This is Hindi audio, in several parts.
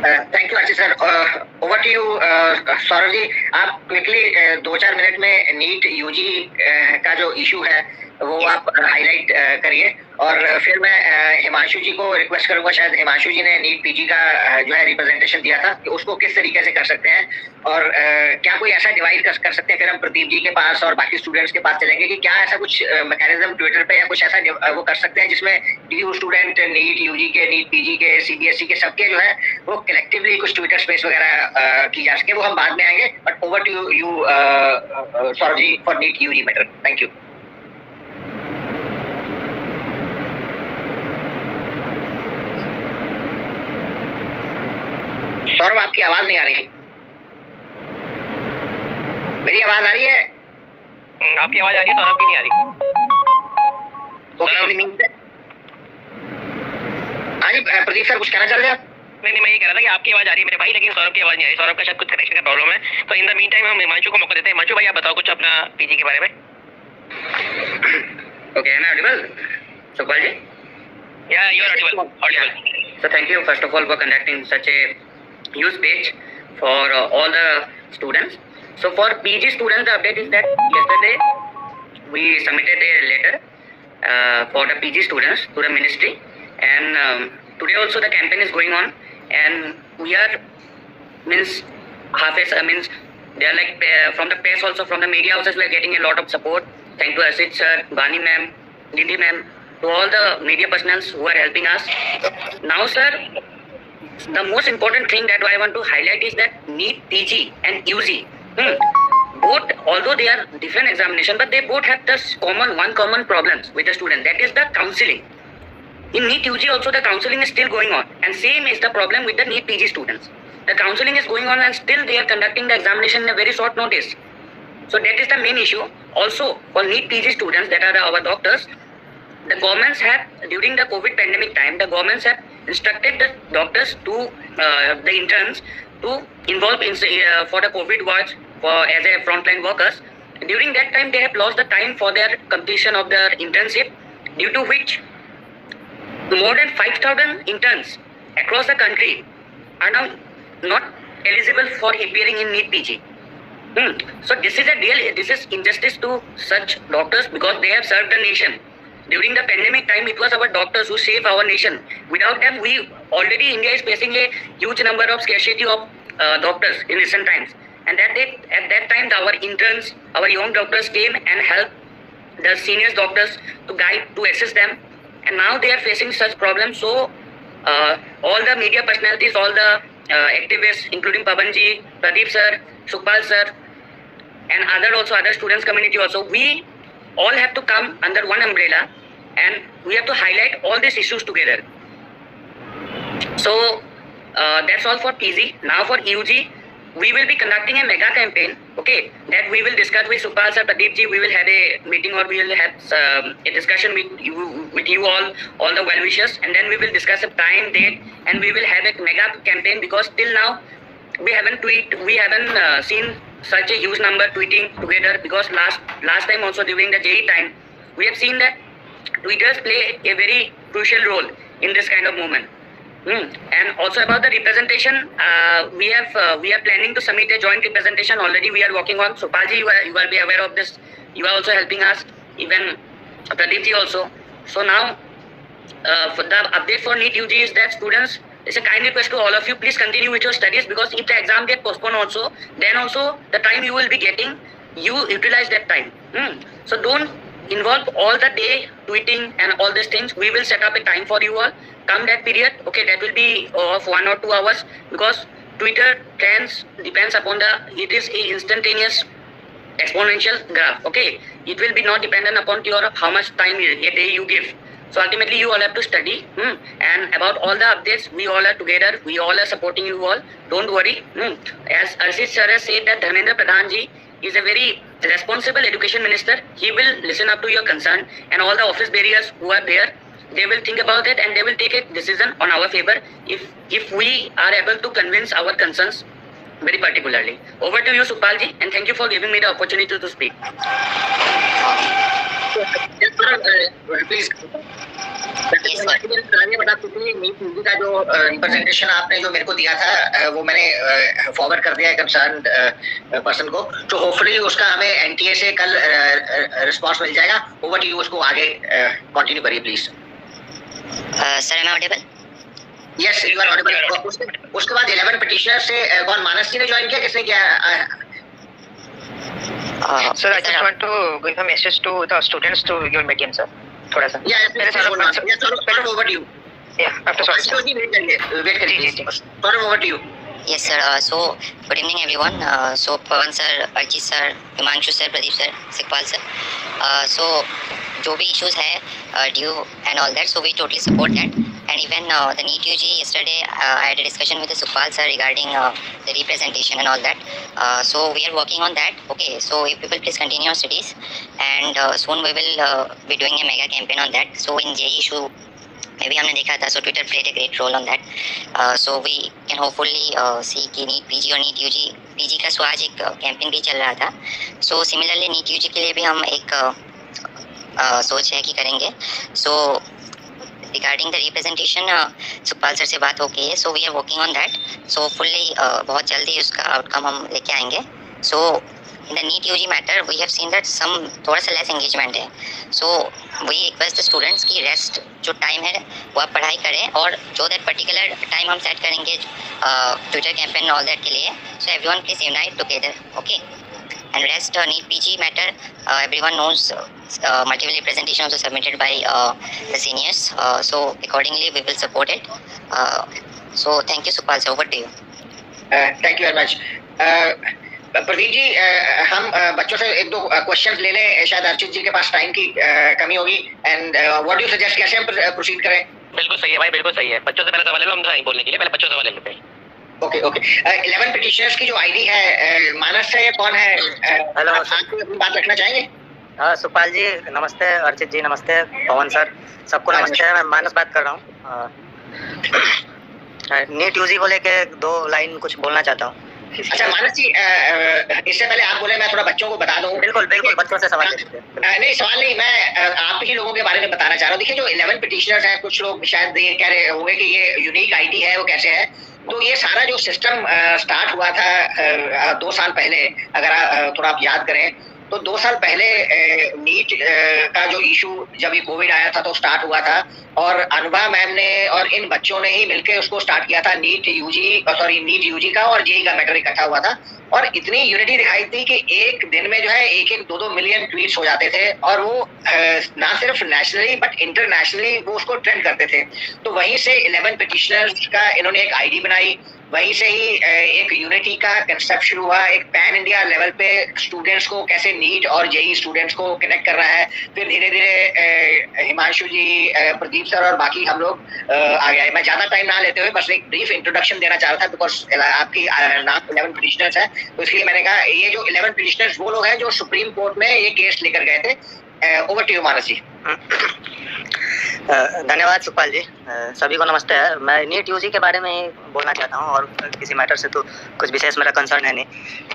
Thank you Ashish sir. Over to you Saurabh ji. आप क्विकली 2-4 मिनट में नीट यूजी का जो इशू है वो आप हाईलाइट करिए, और फिर मैं हिमांशु जी को रिक्वेस्ट करूंगा। शायद हिमांशु जी ने नीट पीजी का जो है रिप्रेजेंटेशन दिया था कि उसको किस तरीके से कर सकते हैं, और क्या कोई ऐसा डिवाइड कर सकते हैं। फिर हम प्रदीप जी के पास और बाकी स्टूडेंट्स के पास चलेंगे कि क्या ऐसा कुछ मैकेनिज्म ट्विटर पे या कुछ ऐसा वो कर सकते हैं जिसमें ड्यू स्टूडेंट नीट यूजी के, नीट पीजी के, सीबीएसई के सबके जो है वो कलेक्टिवली कुछ ट्विटर स्पेस वगैरह की जा सके। वो हम बाद में आएंगे, but over to you Saurabh ji for NEET UG matter. Thank you. Saurabh आपकी आवाज नहीं आ रही। मेरी आवाज आ रही है? आपकी आवाज आ रही है, सौरभ की नहीं आ रही। हाँ जी प्रदीप सर, कुछ कहना चाह रहे हैं? नहीं, मैं ये कह रहा था कि आपकी आवाज आ रही है मेरे भाई, लेकिन सौरभ की आवाज नहीं आ रही। सौरभ का शायद कुछ कनेक्शन का प्रॉब्लम है। तो इन द मीन टाइम हम हिमांशु को मौका देते हैं। हिमांशु भाई, आप बताओ कुछ अपना पीजी के बारे में। Okay, am I audible? Sukhpal ji? Yeah, you are audible. So thank you first of all for conducting such a huge page for all the students. So for PG students, the update is that yesterday we submitted a letter for the PG students to the ministry, and today also the campaign is going on, and we are means means they are like from the press also, from the media houses we are getting a lot of support. Thank to Asit sir, Bani ma'am, Dindi ma'am, to all the media personals who are helping us. Now sir, the most important thing that I want to highlight is that NEET PG and UG, both, although they are different examination, but they both have this one common problems with the student, that is the counseling. In NEET UG also the counseling is still going on, and same is the problem with the NEET PG students. The counseling is going on and still they are conducting the examination in a very short notice. So that is the main issue. Also for NEET PG students that are our doctors, the governments have, during the COVID pandemic time, the governments have instructed the doctors to the interns to involve in for the COVID watch for as a frontline workers. During that time they have lost the time for their completion of their internship, due to which more than 5,000 interns across the country are now not eligible for appearing in NEET PG. So this is injustice to such doctors, because they have served the nation. During the pandemic time, it was our doctors who saved our nation. Without them, already India is facing a huge number of scarcity of doctors in recent times. And at that time, our interns, our young doctors came and helped the senior doctors to guide, to assist them. And now they are facing such problems. So all the media personalities, all the activists, including Pavanji, Pradeep sir, Sukhpal sir, and other students community also, we all have to come under one umbrella, and we have to highlight all these issues together. So that's all for PG. Now for UG, we will be conducting a mega campaign, okay, that we will discuss with Sukhpal sir, Pradeep ji. We will have a meeting, or we will have a discussion with you all the well wishers, and then we will discuss a time, date, and we will have a mega campaign, because till now we haven't seen such a huge number tweeting together, because last time also during the JEE time, we have seen that tweeters play a very crucial role in this kind of movement. And also about the representation, we are planning to submit a joint representation. Already we are working on. So Palji, you will be aware of this. You are also helping us, even Pradeep ji also. So now for the update for NEET UG is that students, it's a kind request to all of you, please continue with your studies, because if the exam get postponed also, then also the time you will be getting, you utilize that time. So don't involve all the day tweeting and all these things. We will set up a time for you all. Come that period, okay, that will be of 1 or 2 hours, because Twitter trends depends upon it is a instantaneous exponential graph, okay. It will be not dependent upon how much time a day you give. So ultimately you all have to study, and about all the updates, we all are together, we all are supporting you all. Don't worry. As Asit sir has said that Dharmendra Pradhan ji is a very responsible education minister. He will listen up to your concern, and all the office bearers who are there, they will think about it, and they will take a decision on our favor if we are able to convince our concerns very particularly. Over to you, Sukhpal ji, and thank you for giving me the opportunity to speak. Yes, sir, please. बता कितनी नीट यूजी का जो रिप्रेजेंटेशन आपने जो मेरे को दिया था वो मैंने फॉरवर्ड कर दिया है कंसर्न पर्सन को, तो होपफुली उसका हमें एनटीए से कल रिस्पांस मिल जाएगा। ओवर टू यू, उसको आगे कंटिन्यू करिए please. Sir am I audible? Yes you are audible. उसके बाद 11 पिटिशनर से कौन, मानस जी ने ज्वाइन किया, किसने किया? Sir, I just want to give a message to the students to your medium, sir. थोड़ा सा। over to you. Yeah, after sorry. Wait करिए। Over to you. Yes sir, so good evening everyone. So Pawan sir, Archit sir, Himanshu sir, Pradeep sir, Sikpal sir. So जो भी issues है due and all that, so we totally support that. And even the NEET UG yesterday, I had a discussion with the Sukhpal sir regarding the representation and all that. So we are working on that. Okay, so if people please continue your studies, and soon we will be doing a mega campaign on that. So in JEE issue maybe हमने देखा था, so Twitter played a great role on that. So we can hopefully see कि NEET PG और NEET UG PG का आज एक कैंपेन भी चल रहा था. So similarly NEET UG के लिए भी हम एक सोच है कि करेंगे. So regarding the representation, Sukhpal sir से बात हो गई है. So we are working on that. So fully बहुत जल्दी उसका आउटकम हम लेके आएंगे. So in the NEET UG matter, we have seen that some थोड़ा सा less engagement है. So we request the students की rest जो time है वो आप पढ़ाई करें, और जो that particular time हम set करेंगे Twitter campaign all that के लिए. So everyone please unite together, okay? And rest NEET PG matter, everyone knows multiple representation also submitted by the seniors. So accordingly we will support it. So thank you Sukhpal sir, over to you. Thank you very much. Pradeep ji, हम बच्चों से एक दो क्वेश्चंस ले लें, शायद अर्चित जी के पास टाइम की कमी होगी. And what do you suggest, कैसे हम प्रोसीड करें? बिल्कुल सही है भाई, बिल्कुल सही है. बच्चों से पहले सवाल ले लो, हम नहीं बोलने के लिए पहले बच्चों से सवाल ले लेते हैं. Okay okay. 11 पिटिशनर्स की जो आईडी है, मानस है, कौन है? हेलो, आप अपनी बात रखना चाहेंगे? हाँ सुखपाल जी नमस्ते, अर्चित जी नमस्ते, पवन सर सबको नमस्ते. मैं मानस बात कर रहा हूँ. नीट यूजी को लेके 2 लाइन कुछ बोलना चाहता हूँ. अच्छा मानस जी, इससे पहले आप बोले मैं थोड़ा बच्चों को बता दूं. बिल्कुल बिल्कुल, बच्चों से सवाल नहीं, सवाल नहीं, मैं आप ही लोगों के बारे में बताना चाह रहा हूँ. देखिए, जो 11 पिटिशनर्स हैं, कुछ लोग शायद ये कह रहे होंगे कि ये यूनिक आईडी है, वो कैसे है. तो ये सारा जो सिस्टम स्टार्ट हुआ था 2 साल पहले, अगर थोड़ा आप याद करें तो 2 साल पहले नीट का जो इशू, जब ये कोविड आया था तो स्टार्ट हुआ था, और अनुभा मैम ने और इन बच्चों ने ही मिलकर उसको स्टार्ट किया था. नीट यूजी का और जेई का मैटर इकट्ठा हुआ था, और इतनी यूनिटी दिखाई थी कि एक दिन में जो है 1-2 मिलियन ट्वीट्स हो जाते थे, और वो ना सिर्फ नेशनली बट इंटरनेशनली वो उसको ट्रेंड करते थे. तो वहीं से 11 पिटिशनर्स का इन्होंने एक आईडी बनाई, वहीं से ही एक यूनिटी का कंसेप्ट शुरू हुआ. एक पैन इंडिया लेवल पे स्टूडेंट्स को कैसे नीट और जेई स्टूडेंट्स को कनेक्ट कर रहा है. फिर धीरे धीरे हिमांशु जी, प्रदीप सर और बाकी हम लोग आ गए. मैं ज्यादा टाइम ना लेते हुए बस एक ब्रीफ इंट्रोडक्शन देना चाह रहा था, बिकॉज आपकी नाम 11 पिटिशनर्स है, तो इसलिए मैंने कहा ये जो 11 पिटिशनर्स वो लोग हैं जो सुप्रीम कोर्ट में ये केस लेकर गए थे. ओवर टू यू मानस जी. धन्यवाद सुखपाल जी. सभी को नमस्ते. मैं नीट यूजी के बारे में ही बोलना चाहता हूँ, और किसी मैटर से तो कुछ विशेष मेरा कंसर्न है नहीं.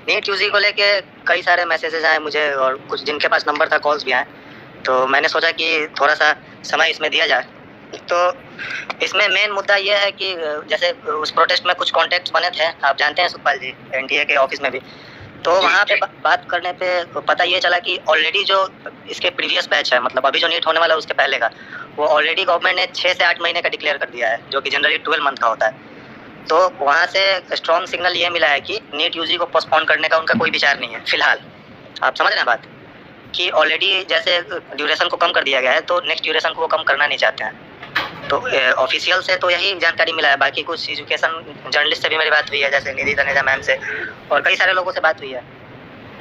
नीट यूजी को लेके कई सारे मैसेजेस आए मुझे, और कुछ जिनके पास नंबर था कॉल्स भी आए, तो मैंने सोचा कि थोड़ा सा समय इसमें दिया जाए. तो इसमें मेन मुद्दा ये है कि जैसे उस प्रोटेस्ट में कुछ कॉन्टेक्ट्स बने थे, आप जानते हैं सुखपाल जी, एनटीए के ऑफिस में भी. तो वहाँ पे बात करने पे पता ये चला कि ऑलरेडी जो इसके प्रीवियस बैच है, मतलब अभी जो नीट होने वाला है उसके पहले का, वो ऑलरेडी गवर्नमेंट ने 6 से 8 महीने का डिक्लेयर कर दिया है, जो कि जनरली 12 मंथ का होता है. तो वहाँ से स्ट्रॉन्ग सिग्नल ये मिला है कि नीट यूजी को पोस्टपोन करने का उनका कोई विचार नहीं है फिलहाल. आप समझ रहे हैं बात, कि ऑलरेडी जैसे ड्यूरेशन को कम कर दिया गया है, तो नेक्स्ट ड्यूरेशन को वो कम करना नहीं चाहते हैं. तो ऑफिशियल से तो यही जानकारी मिला है. बाकी कुछ एजुकेशन जर्नलिस्ट से भी मेरी बात हुई है, जैसे निधि तनेजा मैम से, और कई सारे लोगों से बात हुई है.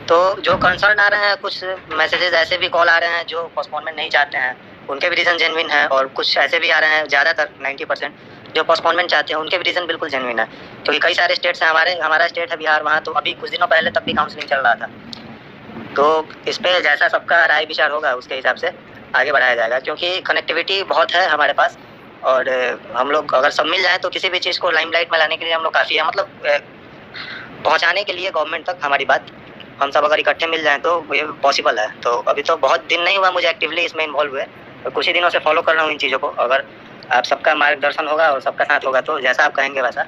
तो जो कंसर्न आ रहे हैं, कुछ मैसेजेस ऐसे भी कॉल आ रहे हैं जो पोस्टपोनमेंट नहीं चाहते हैं, उनके भी रीज़न जेन्युइन है, और कुछ ऐसे भी आ रहे हैं, ज़्यादातर 90% जो पोस्टपोनमेंट चाहते हैं उनके भी रीज़न बिल्कुल जेन्युइन है. क्योंकि कई सारे स्टेट्स हैं, हमारा स्टेट है बिहार, वहाँ तो अभी कुछ दिनों पहले तक भी काउंसलिंग चल रहा था. तो इस पर जैसा सबका राय विचार होगा उसके हिसाब से आगे बढ़ाया जाएगा, क्योंकि कनेक्टिविटी बहुत है हमारे पास, और हम लोग अगर सब मिल जाए तो किसी भी चीज़ को लाइमलाइट में लाने के लिए हम लोग काफ़ी है, मतलब पहुंचाने के लिए गवर्नमेंट तक हमारी बात हम सब अगर इकट्ठे मिल जाएं तो ये पॉसिबल है. तो अभी तो बहुत दिन नहीं हुआ मुझे एक्टिवली इसमें इन्वॉल्व हुए, कुछ ही दिनों से फॉलो कर रहा हूँ इन चीज़ों को। अगर आप सबका मार्गदर्शन होगा और सबका साथ होगा तो जैसा आप कहेंगे वैसा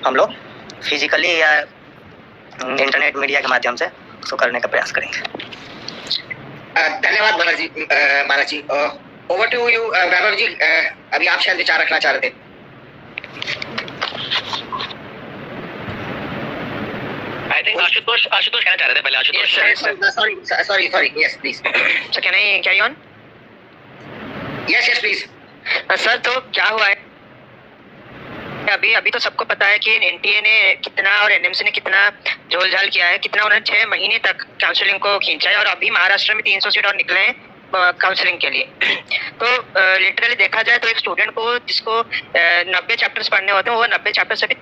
हम लोग फिजिकली या इंटरनेट मीडिया के माध्यम से उसको करने का प्रयास करेंगे। धन्यवाद महाराज जी। ओवर टू यू वैभव जी, अभी आप शायद विचार रखना चाह रहे थे। आई थिंक आशुतोष कहना चाह रहे थे पहले। Ashutosh sorry, yes please. So can I carry on? Yes please. Sir, तो क्या हुआ है अभी तो सबको पता है कि एनटीए ने कितना और एनएमसी ने कितना झोलझाल किया है, कितना उन्होंने 6 महीने तक काउंसलिंग को खींचा है और अभी महाराष्ट्र में 300 सीट और निकले हैं काउंसलिंग के लिए। तो लिटरली देखा जाए तो एक स्टूडेंट को जिसको 90 चैप्टर्स पढ़ने होते हैं वो 90 चैप्टर्स अभी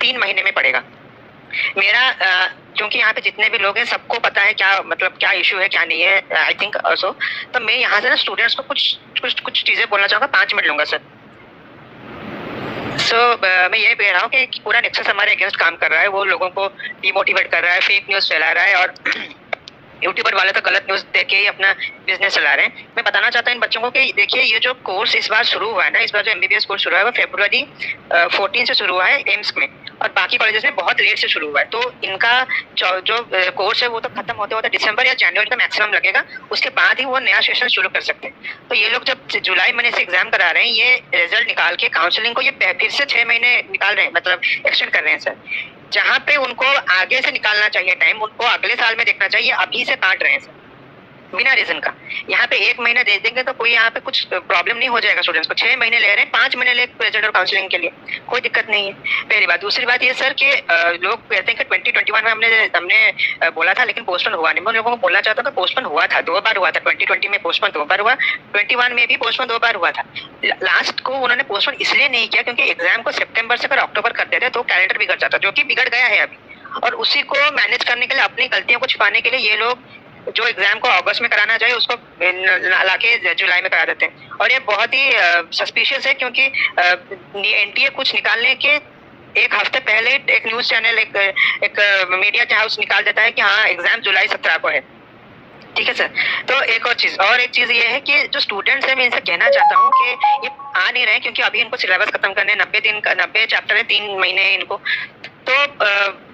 3 महीने में पढ़ेगा। मेरा क्योंकि यहाँ पे जितने भी लोग हैं सबको पता है क्या इशू है क्या नहीं है, आई थिंक ऑल्सो। तो मैं यहाँ से ना स्टूडेंट्स को कुछ चीज़ें बोलना चाहूँगा, 5 मिनट लूँगा सर। मैं ये कह रहा हूँ कि पूरा नेक्सस हमारे अगेंस्ट काम कर रहा है, वो लोगों को डिमोटिवेट कर रहा है, फेक न्यूज़ फैला रहा है और यूट्यूबर वाले तो गलत न्यूज़ दे के ही अपना बिजनेस चला रहे हैं। मैं बताना चाहता हूँ इन बच्चों को कि देखिए ये जो कोर्स इस बार शुरू हुआ है ना, इस बार जो MBBS कोर्स शुरू हुआ है वो February 14 से शुरू हुआ है एम्स में और बाकी कॉलेजेस में बहुत लेट से शुरू हुआ है। तो इनका जो कोर्स है वो तो खत्म होते होते दिसंबर या जनवरी का मैक्सिमम लगेगा, उसके बाद ही वो नया सेशन शुरू कर सकते हैं। तो ये लोग जब जुलाई महीने से एग्जाम करा रहे हैं, ये रिजल्ट निकाल के काउंसलिंग को ये फिर से 6 महीने निकाल रहे हैं, मतलब एक्सटेंड कर रहे हैं सर। जहाँ पे उनको आगे से निकालना चाहिए टाइम, उनको अगले साल में देखना चाहिए, अभी से काट रहे हैं सर बिना रीजन का। यहाँ पे 1 महीना दे देंगे तो कोई यहाँ पे कुछ प्रॉब्लम नहीं हो जाएगा स्टूडेंट्स को। 6 महीने ले रहे हैं, 5 महीने ले प्रेजेंट और काउंसलिंग के लिए, कोई दिक्कत नहीं है। पहली बात। दूसरी बात ये सर कि लोग कहते हैं कि 2021 में हमने बोला था लेकिन पोस्टपोन हुआ नहीं। मैं लोगों को बोलना चाहता हूँ कि पोस्टपोन हुआ था, 2 बार हुआ था। 2020 में पोस्टपोन 2 बार हुआ, 21 में भी पोस्टपोन 2 बार हुआ था। लास्ट को उन्होंने पोस्टपोन इसलिए नहीं किया क्योंकि एग्जाम को सितंबर से अगर अक्टूबर कर देते तो कैलेंडर बिगड़ जाता, जो कि बिगड़ गया है अभी। और उसी को मैनेज करने के लिए, अपनी गलतियों को छुपाने के लिए ये लोग जो एग्जाम को अगस्त में कराना चाहिए उसको लाके जुलाई में करा देते हैं। और ये बहुत ही सस्पिशियस है क्योंकि एनटीए कुछ निकालने के 1 हफ्ते पहले एक न्यूज़ चैनल, एक मीडिया हाउस निकाल देता है कि हाँ एग्जाम जुलाई 17 को है। ठीक है सर। तो एक चीज़ ये है कि जो स्टूडेंट्स हैं मैं इनसे कहना चाहता हूँ कि ये आ नहीं रहे क्योंकि अभी इनको सिलेबस खत्म करने 90 चैप्टर है, 3 महीने हैं इनको। तो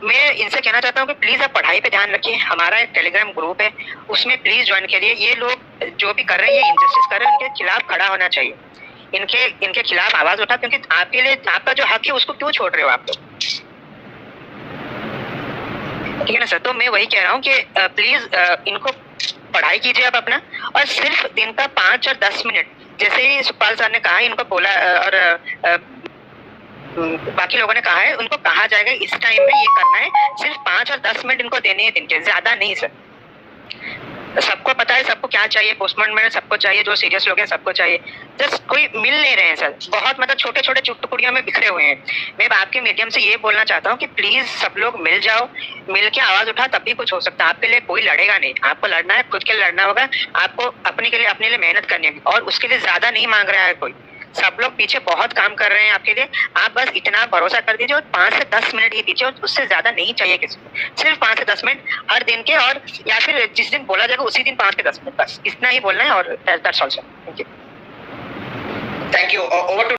मैं इनसे कहना चाहता हूँ कि प्लीज़ आप पढ़ाई पे ध्यान रखिए। हमारा एक टेलीग्राम ग्रुप है, उसमें प्लीज़ ज्वाइन करिए। ये लोग जो भी कर रहे हैं ये इंजस्टिस कर रहे हैं, इनके खिलाफ खड़ा होना चाहिए, इनके खिलाफ आवाज़ उठा, क्योंकि आपके लिए आपका जो हक है उसको क्यों छोड़ रहे हो आप लोग। ठीक है ना सर। तो मैं वही कह रहा हूँ कि प्लीज़ इनको पढ़ाई कीजिए आप अपना, और सिर्फ दिन का 5 और 10 मिनट, जैसे ही सुखपाल सर ने कहा, इनको बोला और बाकी लोगों ने कहा है, उनको कहा जाएगा इस टाइम में ये करना है। सिर्फ 5 और 10 मिनट इनको देने हैं दिन के, ज्यादा नहीं सर। सबको पता है सबको क्या चाहिए, पोस्टपोन में सबको चाहिए, जो सीरियस लोग हैं सबको चाहिए, जस्ट कोई मिल नहीं रहे हैं सर। बहुत मतलब छोटे छोटे टुकड़ियों में बिखरे हुए हैं। मैं आपके मीडियम से ये बोलना चाहता हूँ कि प्लीज सब लोग मिल जाओ, मिल के आवाज उठा, तभी कुछ हो सकता है। आपके लिए कोई लड़ेगा नहीं, आपको लड़ना है, खुद के लिए लड़ना होगा आपको, अपने लिए मेहनत करनी है, और उसके लिए ज्यादा नहीं मांग रहा है कोई। सब लोग पीछे बहुत काम कर रहे हैं आपके लिए, आप बस इतना भरोसा कर दीजिए और 5 से 10 मिनट ही दीजिए, उससे ज्यादा नहीं चाहिए किसी को। सिर्फ 5 से 10 मिनट हर दिन के, और या फिर जिस दिन बोला जाएगा उसी दिन 5 से 10 मिनट, बस इतना ही बोलना है। और that's all sir. Thank you. Over to